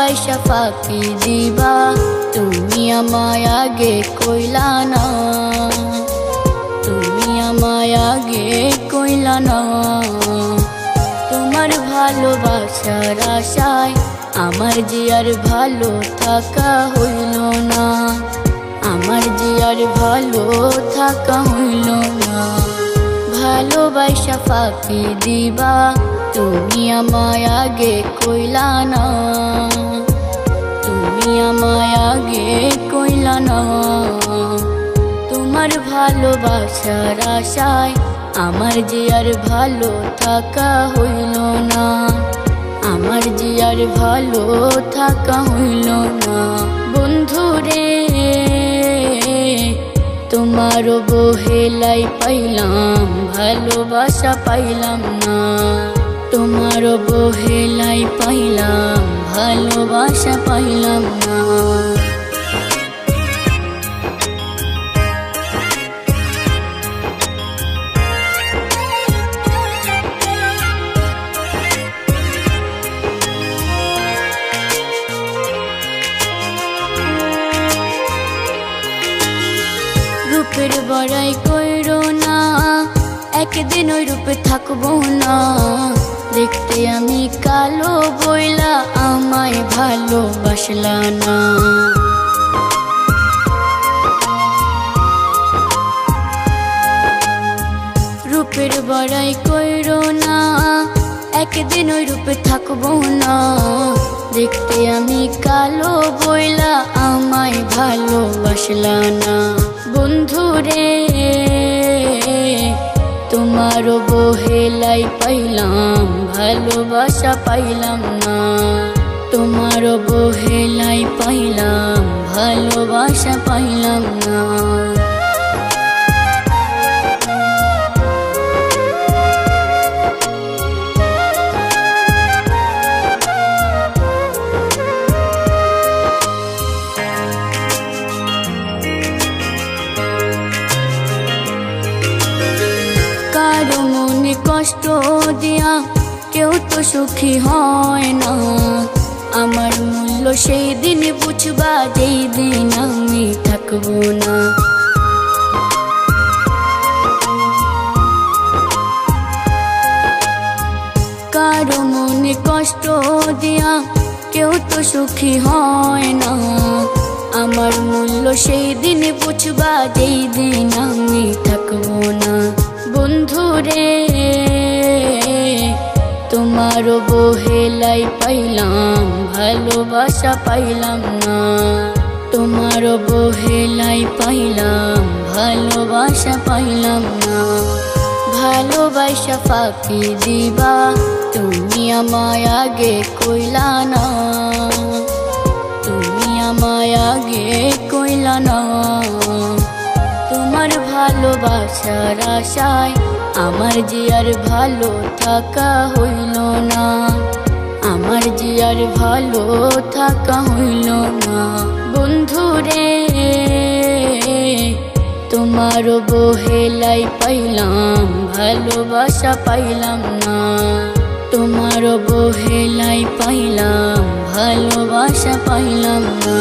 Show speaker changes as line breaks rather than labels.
ভালোবাসা ফাঁকি দিবা তুমি আমায় আগে কইলা না, তুমি আমায় আগে কইলা না। তোমার ভালোবাসার আশায় আমার যে আর ভালো থাকা হইল না, আমার যে আর ভালো থাকা হইল না। ভালোবাসা ফাঁকি দিবা তুমি আমায় আগে কইলা না, তুমি আমায় আগে কইলা না। তোমার ভালোবাসার আশায় আমার যে আর ভালো থাকা হইল না, আমার যে আর ভালো থাকা হইল না। বন্ধুরে তোমার বহেলাই পাইলাম ভালোবাসা পাইলাম না, তোমার বহেলাই পাইলাম ভালোবাসা পাইলাম না। রূপের বড়াই কইরো না, একদিন ওই রূপে থাকবো না। দেখতে আমি কালো বইলা আমায় ভালোবাসলা না। রূপের বড়াই কইরো না, একদিন ওই রূপে থাকবো না। দেখতে আমি কালো বইলা আমায় ভালোবাসলা না। বন্ধুরে তোমার বহেলাই পাইলাম ভালোবাসা পাইলাম না, তোমার বহেলাই পাইলাম ভালোবাসা পাইলাম না। কারো মনে কষ্ট দিয়া কেউ তো সুখী হয় না, আমার মূল্য সেই দিন বুঝবা যেই দিন আমি থাকবো না। কারো মনে কষ্ট দিয়া কেউ তো সুখী হয় না, আমার মূল্য সেই দিন বুঝবা যেই দিন আমি থাকবো না। বন্ধুরে তোমার বহেলাই পাইলাম ভালোবাসা পাইলাম না, তোমার বহেলাই পাইলাম ভালোবাসা পাইলাম না। ভালোবাসা ফাঁকি দিবা তুমি আমায় আগে কইলা না, তুমি আমায় আগে কইলা না। তোমার ভালোবাসার আশায় আমার যে আর ভালো থাকা হইল না, আমার যে আর ভালো থাকা হইল না। বন্ধুরে তোমার বহেলাই পাইলাম ভালোবাসা পাইলাম না, তোমার বহেলাই পাইলাম ভালোবাসা পাইলাম না।